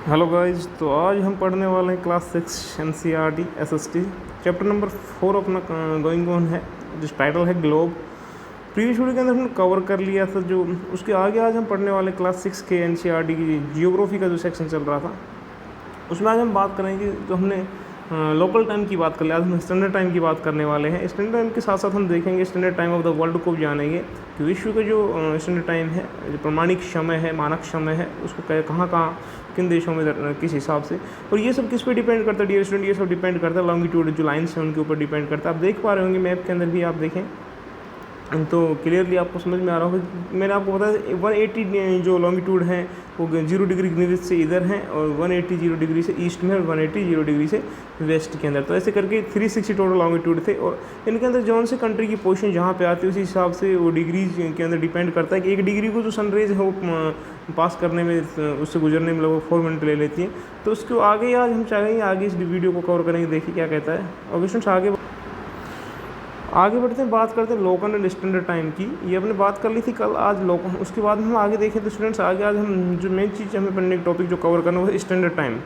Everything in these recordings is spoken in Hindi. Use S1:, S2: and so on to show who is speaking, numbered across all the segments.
S1: हेलो गाइस, तो आज हम पढ़ने वाले हैं class 6 NCERT SST chapter number 4 अपना गोइंग ऑन है, जिस टाइटल है ग्लोब। प्रीवियस वीडियो के अंदर हमने कवर कर लिया था जो उसके आगे आज हम पढ़ने वाले क्लास 6 के एनसीईआरटी की जियोग्राफी का जो सेक्शन चल रहा था उसमें आज हम बात करेंगे। जो हमने लोकल टाइम की बात कर लिया, आज हम स्टैंडर्ड टाइम की बात करने वाले हैं। स्टैंडर्ड टाइम के साथ साथ हम देखेंगे standard time of the world को भी जानेंगे कि विश्व का जो स्टैंडर्ड टाइम है, जो प्रमाणिक समय है, मानक समय है, उसको कहाँ कहाँ किन देशों में किस हिसाब से, और ये सब किस पे डिपेंड करता है डियर स्टूडेंट, ये सब डिपेंड करता है लॉन्गिट्यूड जो लाइन्स हैं उनके ऊपर डिपेंड करता है। आप देख पा रहे होंगे मैप के अंदर भी, आप देखें तो क्लियरली आपको समझ में आ रहा होगा। मैंने आपको बताया 180 जो लॉन्गिट्यूड है वो 0 डिग्री ग्रीनिच से इधर है, और 180 0 डिग्री से ईस्ट में, और 180 0 डिग्री से वेस्ट के अंदर। तो ऐसे करके 360 टोटल लॉन्गिट्यूड थे, और इनके अंदर जौन से कंट्री की पोजीशन जहाँ पे आती है उसी हिसाब से वो डिग्रीज के अंदर डिपेंड करता है कि 1 डिग्री को जो सनरेज है वो पास करने में, उससे गुजरने में लगभग 4 मिनट ले लेती है। तो उसको आगे आज हम चाहेंगे, आगे इस वीडियो को कवर करेंगे, देखिए क्या कहता है। और क्वेश्चन आगे बढ़ते हैं, बात करते हैं लोकल एंड स्टैंडर्ड टाइम की। ये हमने बात कर ली थी कल, आज लोकल। उसके बाद हम आगे देखें तो स्टूडेंट्स आगे आज हम जो मेन चीज़ हमें पढ़ने का टॉपिक जो कवर करना है वो स्टैंडर्ड टाइम।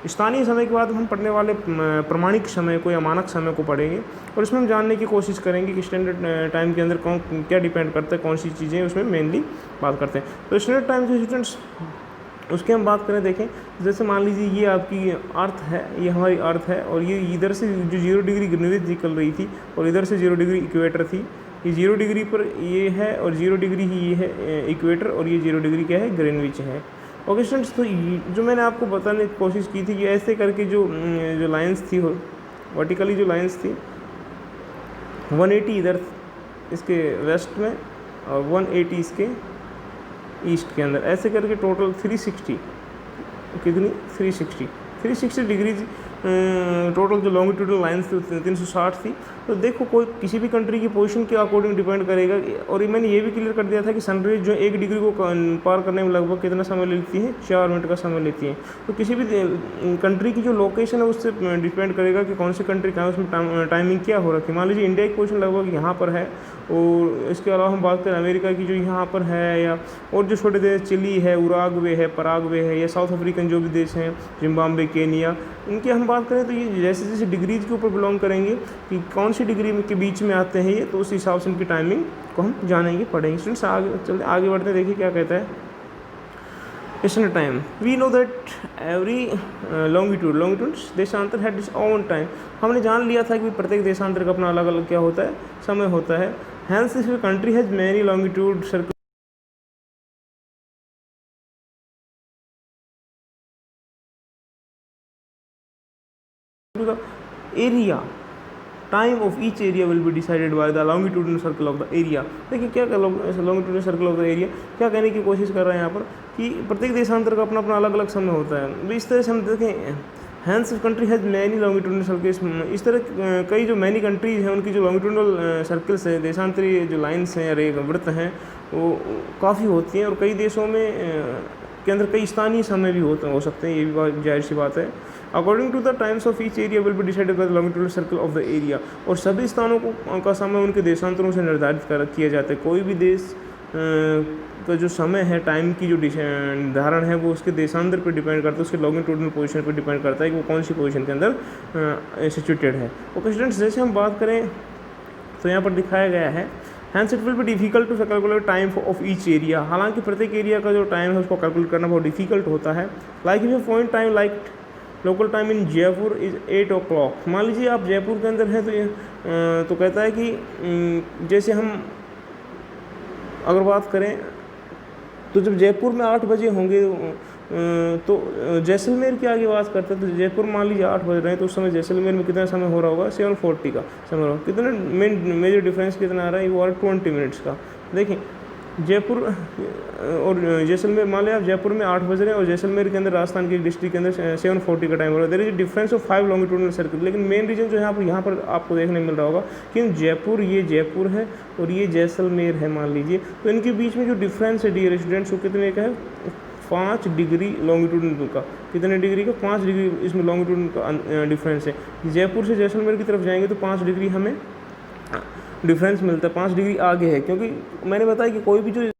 S1: स्थानीय समय के बाद हम पढ़ने वाले प्रमाणिक समय को या मानक समय को पढ़ेंगे, और इसमें हम जानने की कोशिश करेंगे कि स्टैंडर्ड टाइम के अंदर कौन क्या डिपेंड करता है, कौन सी चीज़ें उसमें मेनली बात करते हैं। तो स्टैंडर्ड टाइम जो स्टूडेंट्स उसकी हम बात करें, देखें जैसे मान लीजिए ये आपकी अर्थ है, ये हमारी अर्थ है, और ये इधर से जो 0 डिग्री ग्रीनिच निकल रही थी और इधर से 0 डिग्री इक्वेटर थी। ये 0 डिग्री पर ये है और 0 डिग्री ही ये है इक्वेटर, और ये 0 डिग्री क्या है, ग्रीनविच है। ओके स्टूडेंट्स, तो जो मैंने आपको बताने की कोशिश की थी कि ऐसे करके जो लाइन्स थी, वर्टिकली जो लाइन्स थी 180 इधर इसके वेस्ट में और 180 इसके ईस्ट के अंदर, ऐसे करके टोटल 360 कितनी 360 डिग्री टोटल जो लॉन्गिट्यूडल लाइन्स थी 360 थी। तो देखो कोई किसी भी कंट्री की पोजीशन के अकॉर्डिंग डिपेंड करेगा। और मैंने ये भी क्लियर कर दिया था कि सनरेज जो 1 डिग्री को पार करने में लगभग कितना समय लेती है, 4 मिनट का समय लेती है। तो किसी भी कंट्री की जो लोकेशन है उससे डिपेंड करेगा कि कौन सी कंट्री कहाँ, उसमें टाइमिंग क्या हो रखी है। मान लीजिए इंडिया की पोजीशन लगभग यहाँ पर है, और इसके अलावा हम बात करें अमेरिका की जो यहाँ पर है, या और जो छोटे देश चिली है, उराग्वे है, पराग्वे है, या साउथ अफ्रीकन जो भी देश हैं, जिम्बाब्वे, केनिया, इनकी हम बात करें तो ये जैसे जैसे डिग्रीज के ऊपर बिलोंग करेंगे कि कौन सी डिग्री के बीच में आते हैं ये, तो उस हिसाब से उनकी टाइमिंग को हम जानेंगे, पढ़ेंगे। स्टूडेंट्स आगे बढ़ते हैं, देखिए क्या कहता है standard time. We know that every longitude देशांतर हैड इट्स ओन टाइम। हमने जान लिया था कि प्रत्येक देशांतर का अपना अलग अलग क्या होता है, समय होता है। Hence if country has many longitude circle area, time of each area will be decided by the longitudinal circle of the area. देखिए क्या longitudinal circle of the area क्या कहने की कोशिश कर रहे हैं यहाँ पर कि प्रत्येक देशांतर का अपना अपना अलग अलग समय होता है। इस तरह से हम देखें, hence country has many longitudinal circles. इस तरह कई जो मैनी कंट्रीज हैं उनकी जो लॉन्गिट्यूडनल सर्कल्स हैं, देशांतरीय जो लाइन्स हैं या वृत्त हैं, वो काफ़ी होती हैं। और कई देशों में के अंदर कई स्थानीय समय भी हो सकते हैं, ये भी जाहिर सी बात है। According to the times of each area will be decided by the longitudinal circle of the area. और सभी स्थानों का समय उनके देशांतरों से निर्धारित किया जाता है। कोई भी देश का जो समय है, टाइम की जो निर्धारण है, वो उसके देशांतर पर डिपेंड करता है, उसके लॉन्गिट्यूडनल पोजीशन पर डिपेंड करता है कि वो कौन सी पोजीशन के अंदर सिचुएटेड है। ओके स्टूडेंट्स, जैसे हम बात करें तो यहाँ पर दिखाया गया है, hence it will be difficult to calculate time of each area. हालांकि प्रत्येक एरिया का जो टाइम है उसको कैलकुलेट करना बहुत डिफिकल्ट होता है। Like if point time like local time in Jaipur is 8 o'clock। मान लीजिए आप जयपुर के अंदर हैं, तो कहता है कि जैसे हम अगर बात करें तो जब जयपुर में 8 बजे होंगे तो जैसलमेर की आगे बात करते हैं, तो जयपुर मान लीजिए 8 बज रहे हैं, तो उस समय जैसलमेर में कितना समय हो रहा होगा, 7:40 का समय होगा। कितना मेजर डिफरेंस कितना आ रहा है, वो आ रहा है 20 मिनट्स का। देखें जयपुर और जैसलमेर, मान लिया आप जयपुर में 8 बज रहे हैं और जैसलमेर के अंदर, राजस्थान के डिस्ट्रिक्ट के अंदर 7:40 का टाइम हो रहा है। There is difference of 5 longitudinal circle. लेकिन मेन रीजन जो है यहाँ पर आपको देखने मिल रहा होगा कि जयपुर, ये जयपुर है और ये जैसलमेर है मान लीजिए, तो इनके बीच में जो डिफरेंस है डियर स्टूडेंट्स, वो कितने का है, 5 डिग्री लॉन्गिट्यूडनल का। कितने डिग्री का, 5 डिग्री इसमें लॉन्गिट्यूडनल का डिफरेंस है। जयपुर से जैसलमेर की तरफ जाएंगे तो 5 डिग्री हमें डिफरेंस मिलता है, 5 डिग्री आगे है। क्योंकि मैंने बताया कि कोई भी जो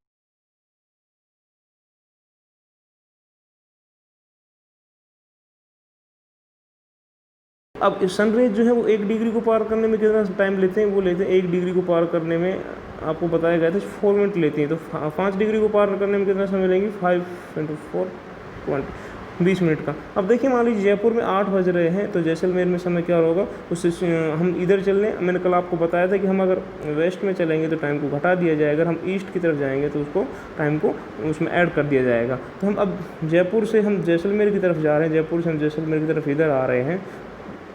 S1: अब सनरेज जो है वो 1 डिग्री को पार करने में कितना टाइम लेते हैं, वो लेते हैं 1 डिग्री को पार करने में आपको बताया गया था 4 मिनट लेती हैं। तो 5 डिग्री को पार करने में कितना समय लेंगे, 5 × 4 20 मिनट का। अब देखिए मान लीजिए जयपुर में 8 बज रहे हैं, तो जैसलमेर में समय क्या होगा, उससे हम इधर चल लें। मैंने कल आपको बताया था कि हम अगर वेस्ट में चलेंगे तो टाइम को घटा दिया जाएगा, अगर हम ईस्ट की तरफ जाएंगे तो उसको टाइम को उसमें ऐड कर दिया जाएगा। तो हम अब जयपुर से हम जैसलमेर की तरफ जा रहे हैं, जयपुर से हम जैसलमेर की तरफ इधर आ रहे हैं।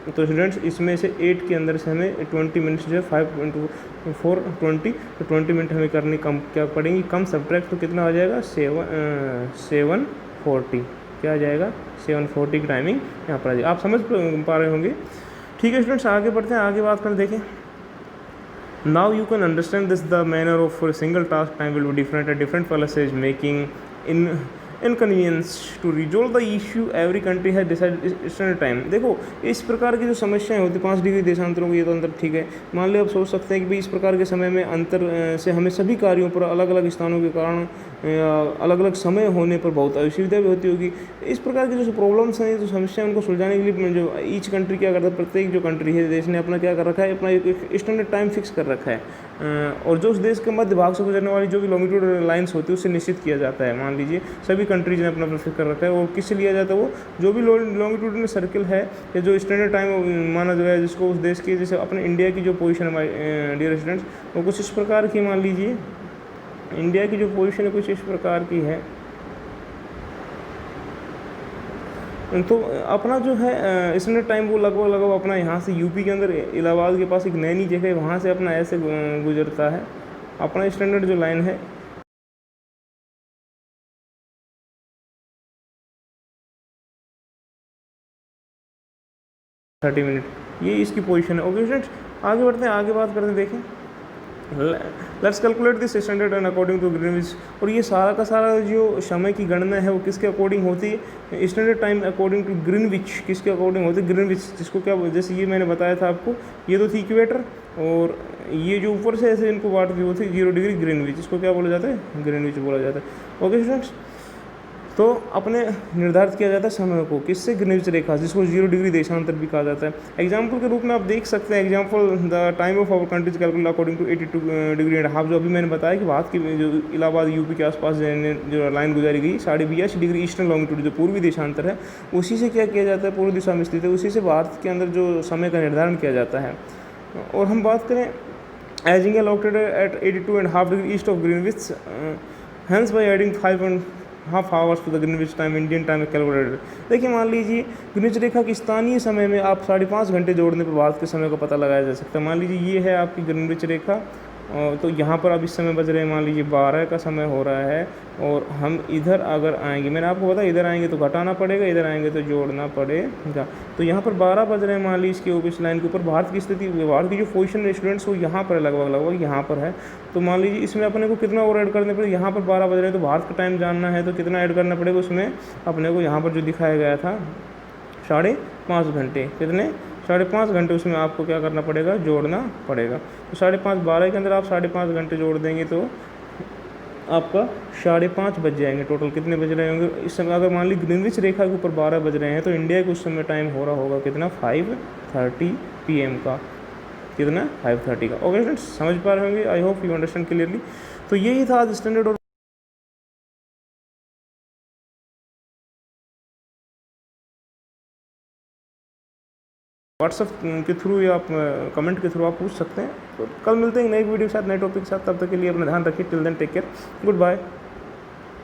S1: तो स्टूडेंट्स इसमें से 8 के अंदर से हमें 20 मिनट्स जो है 5 × 4 20, तो 20 मिनट हमें करनी कम क्या पड़ेंगी, कम सब्ट्रैक्ट, तो कितना आ जाएगा 740, क्या आ जाएगा 740 की टाइमिंग यहाँ पर आ जाएगी। आप समझ पा रहे होंगे। ठीक है स्टूडेंट्स, आगे बढ़ते हैं, आगे बात करें। देखें, now you can understand this the manner of single task time will be different at different places making in inconvenience to resolve the issue every country है डिसाइड स्टैंडर्ड टाइम। देखो इस प्रकार की जो समस्याएं होती 5 डिग्री देशांतरों की, ये तो अंतर ठीक है। मान लो आप सोच सकते हैं कि भाई इस प्रकार के समय में अंतर से हमें सभी कार्यों पर अलग अलग स्थानों के कारण अलग अलग समय होने पर बहुत असुविधा भी होती होगी। इस प्रकार की जो प्रॉब्लम्स हैं, जो समस्याएं, उनको सुलझाने के लिए जो ईच कंट्री क्या करता है, प्रत्येक जो कंट्री है देश ने अपना क्या कर रखा है, अपना एक स्टैंडर्ड टाइम फिक्स कर रखा है। और जो उस देश के मध्य भाग से गुजरने वाली जो भी लॉन्गिट्यूड लाइन्स होती है उससे निश्चित किया जाता है। मान लीजिए सभी कंट्रीज ने अपना फिक्स कर रखा है, और किससे लिया जाता है, वो जो भी लॉन्गिट्यूडनल सर्कल है या जो स्टैंडर्ड टाइम माना गया है, जिसको उस देश की, जैसे अपने इंडिया की जो पोजीशन है डियर स्टूडेंट्स, वो कुछ इस प्रकार की, मान लीजिए इंडिया की जो पोजीशन है कुछ इस प्रकार की है। तो अपना जो है स्टैंडर्ड टाइम वो लगभग अपना यहाँ से यूपी के अंदर इलाहाबाद के पास एक नैनी जगह है, वहाँ से अपना ऐसे गुजरता है अपना स्टैंडर्ड जो लाइन है। थर्टी मिनट ये इसकी पोजीशन है। ओके स्टूडेंट्स, आगे बढ़ते हैं, आगे बात करते हैं। देखें, let's calculate this standard and according to Greenwich. और ये सारा का सारा जो समय की गणना है वो किसके अकॉर्डिंग होती है, standard time according to Greenwich. किसके अकॉर्डिंग होती है, ग्रीनविच, जिसको क्या, जैसे ये मैंने बताया था आपको, ये तो थी इक्वेटर, और ये जो ऊपर से ऐसे इनको बांट दी वो थी 0 डिग्री ग्रीनविच। इसको क्या बोला जाता है, ग्रीनविच बोला जाता है। ओके स्टूडेंट्स, तो अपने निर्धारित किया जाता है समय को किससे, ग्रीनविच रेखा, जिसको 0 डिग्री देशांतर भी कहा जाता है। एग्जाम्पल के रूप में आप देख सकते हैं, example the time of our countries calculate according to 82 degree and half. जो अभी मैंने बताया कि भारत की जो इलाहाबाद यूपी के आसपास जो लाइन गुजारी गई 82.5 डिग्री ईस्टर्न लॉन्गिट्यूड, जो पूर्वी देशांतर है, उसी से क्या किया जाता है, पूर्व दिशा में स्थित है, उसी से भारत के अंदर जो समय का निर्धारण किया जाता है। और हम बात करें as India located at 82.5 degree east of Greenwich, hence by adding 5.5 hours to the Greenwich time Indian time calculated. देखिए मान लीजिए ग्रीनविच रेखा के स्थानीय समय में आप 5.5 घंटे जोड़ने पर भारत के समय का पता लगाया जा सकता है। मान लीजिए ये है आपकी ग्रीनविच रेखा, तो यहाँ पर अब इस समय बज रहे हैं मान लीजिए 12 का समय हो रहा है, और हम इधर अगर आएंगे, मैंने आपको बताया इधर आएंगे तो घटाना पड़ेगा, इधर आएंगे तो जोड़ना पड़ेगा। तो यहाँ पर 12 बज रहे हैं मान लीजिए, इसके ऊपर इस लाइन के ऊपर भारत की स्थिति, भारत की जो पोजीशन है स्टूडेंट्स वो यहाँ पर लगभग यहाँ पर है। तो मान लीजिए इसमें अपने को कितना और ऐड करने पड़ेगा, यहाँ पर 12 बज रहे हैं तो भारत का टाइम जानना है तो कितना ऐड करना पड़ेगा उसमें अपने को, यहाँ पर जो दिखाया गया था 5.5 घंटे, कितने 5.5 घंटे उसमें आपको क्या करना पड़ेगा, जोड़ना पड़ेगा। तो 5.5 12 के अंदर आप 5.5 घंटे जोड़ देंगे तो आपका 5.5 बज जाएंगे। टोटल कितने बज रहे होंगे इस समय, अगर मान ली ग्रीनविच रेखा के ऊपर 12 बज रहे हैं तो इंडिया के उस समय टाइम हो रहा होगा कितना, 5:30 PM का, कितना 5:30 का। ओके फ्रेंड्स, समझ पा रहे होंगे, I hope you understand clearly. तो यही था आज स्टैंडर्ड और व्हाट्सएप के थ्रू या आप कमेंट के थ्रू आप पूछ सकते हैं। तो कल मिलते हैं नई वीडियो के साथ, नए टॉपिक के साथ। तब तक के लिए अपना ध्यान रखिए। Till then take care, good bye.